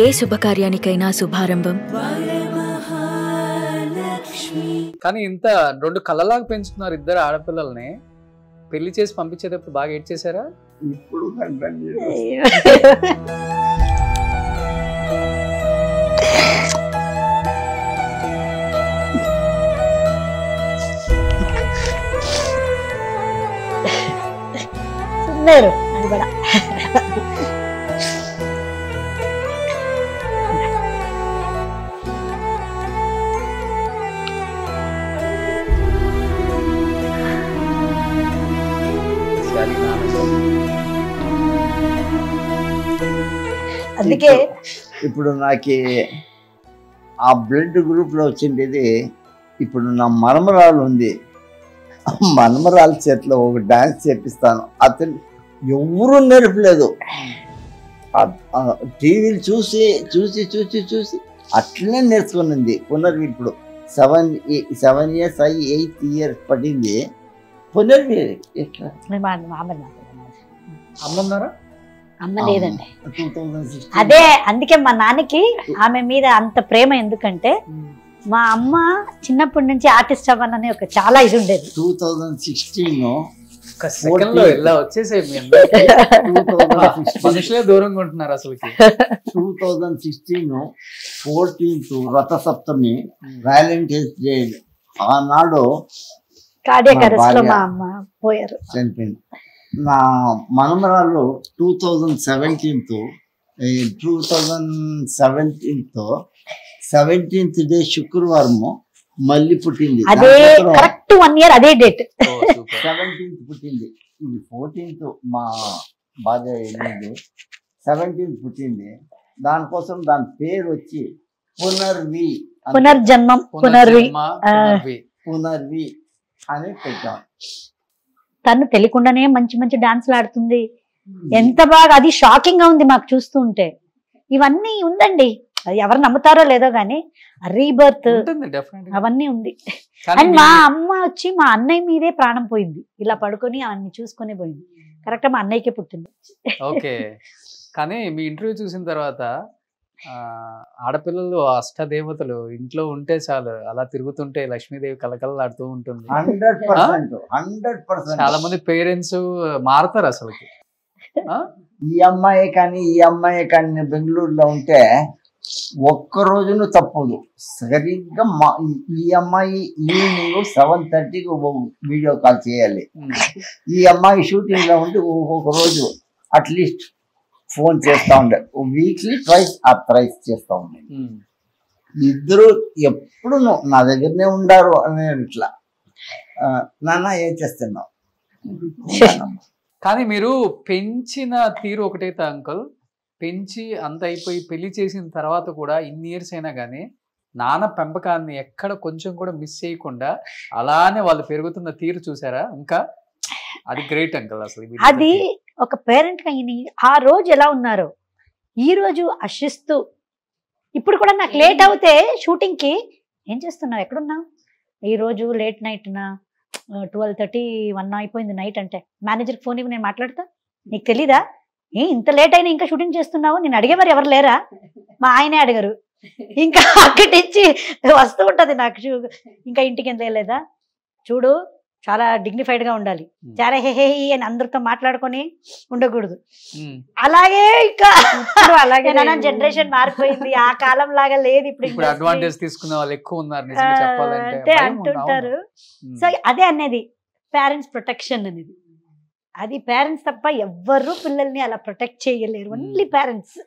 ఏ శుభకార్యానికైనా శుభారంభం. కానీ ఇంత రెండు కళ్ళలాగా పెంచుకున్నారు ఇద్దరు ఆడపిల్లల్ని. పెళ్లి చేసి పంపించేటప్పుడు బాగా ఏడ్చేసారా? ఇప్పుడు అందుకే ఇప్పుడు నాకు ఆ బ్లడ్ గ్రూప్ లో వచ్చిండేది. ఇప్పుడు నా మనమరాలు ఉంది, మనమరాలు చేతిలో ఒక డాన్స్ చేపిస్తాను. అతను ఎవరు నేర్పలేదు, టీవీలు చూసి చూసి చూసి చూసి అట్లనే నేర్చుకునింది. పునర్వి ఇప్పుడు 7 years అయ్యి 8th year పడింది. పునర్వి ఎట్లా అమ్మన్నారా? అమ్మ లేదండి. అదే అందుకే మా నాన్నకి ఆమె మీద అంత ప్రేమ. ఎందుకంటే మా అమ్మ చిన్నప్పటి నుంచి ఆర్టిస్ట్ అవ్వాలని ఒక చాలా ఇది ఉండేది. 2016 మనుషులే దూరంగా ఉంటున్నారు అసలు. 2016 14th Ratha Saptami, Valentine's day. ఆనాడు కార్డియాక్ అరెస్ట్ లో మా అమ్మ పోయారు, చనిపోయింది. నా మనమరాలు 2017 17th డే శుక్రవారము మళ్ళీ పుట్టింది. అదే కరెక్ట్ 1 year అదే డేట్. 17th పుట్టింది. ఇది 14th మా బాగా వెళ్ళింది. 17th పుట్టింది. దానికోసం దాని పేరు వచ్చి పునర్వి, పునర్జన్మం, పునర్వి పునర్వి అని పెట్టాం. తను తెలియకుండానే మంచి మంచి డాన్స్లు ఆడుతుంది. ఎంత బాగా, అది షాకింగ్ గా ఉంది మాకు చూస్తూ ఉంటే. ఇవన్నీ ఉందండి, అది ఎవరు నమ్ముతారో లేదో గానీ రీబర్త్ అవన్నీ ఉంది. అండ్ మా అమ్మ వచ్చి మా అన్నయ్య మీదే ప్రాణం పోయింది. ఇలా పడుకొని అవన్నీ చూసుకునే పోయింది. కరెక్ట్ మా అన్నయ్యకే పుట్టింది. ఓకే. కానీ మీ ఇంటర్వ్యూ చూసిన తర్వాత ఆడపిల్లలు అష్టదేవతలు ఇంట్లో ఉంటే చాలు, అలా తిరుగుతుంటే లక్ష్మీదేవి కలకలలాడుతూ ఉంటుంది. 100%. చాలా మంది పేరెంట్స్ మారుతారు అసలుకి. ఈ అమ్మాయి కానీ బెంగళూరులో ఉంటే ఒక్క రోజును తప్పదు. సరిగ్గా ఈ అమ్మాయి ఈవినింగ్ 7:30కి వీడియో కాల్ చేయాలి. ఈ అమ్మాయి షూటింగ్ లో ఉంటే ఒక్కొక్క రోజు అట్లీస్ట్ ఫోన్ చేస్తా ఉండే. వీక్లీ ట్వైస్ ఆర్ థ్రైస్ చేస్తా ఉండే. ఇద్దరు ఎప్పుడు నా దగ్గరనే ఉండారు అని. ఇట్లా నాన్న ఏం చేస్తున్నావు. కానీ మీరు పెంచిన తీరు ఒకటైతే అంకుల్, పెంచి అంత అయిపోయి పెళ్లి చేసిన తర్వాత కూడా ఇన్ని ఇయర్స్ అయినా కానీ నాన్న పెంపకాన్ని ఎక్కడ కొంచెం కూడా మిస్ చేయకుండా అలానే వాళ్ళు పెరుగుతున్న తీరు చూసారా? ఇంకా అది గ్రేట్ అంకుల్ అసలు. అది ఒక పేరెంట్ గా ఆ రోజు ఎలా ఉన్నారో ఈ రోజు ఆశిస్తూ. ఇప్పుడు కూడా నాకు లేట్ అవుతే షూటింగ్ కి ఏం చేస్తున్నావు, ఎక్కడున్నావు, ఈ రోజు లేట్ నైట్ నా 12:30 1 అయిపోయింది నైట్ అంటే మేనేజర్కి ఫోన్ ఇవ్వ, నేను మాట్లాడతా, నీకు తెలీదా ఇంత లేట్ అయినా ఇంకా షూటింగ్ చేస్తున్నావు, నేను అడిగేవారు ఎవరు లేరా, మా ఆయనే అడిగారు. ఇంకా అక్కడి నుంచి వస్తూ ఉంటది నాకు. ఇంకా ఇంటికి ఎంత లేదా చూడు, చాలా డిగ్నిఫైడ్ గా ఉండాలి, చాలా హే అని అందరితో మాట్లాడుకొని ఉండకూడదు. అలాగే ఇంకా అలాగే జనరేషన్ మారిపోయింది. ఆ కాలం లాగా లేదు ఇప్పుడు. అడ్వాంటేజ్ తీసుకునే వాళ్ళు ఎక్కువ ఉన్నారు అంటే అంటుంటారు. సో అదే అనేది పేరెంట్స్ ప్రొటెక్షన్ అనేది. అది పేరెంట్స్ తప్ప ఎవ్వరు పిల్లల్ని అలా ప్రొటెక్ట్ చేయలేరు, ఓన్లీ పేరెంట్స్.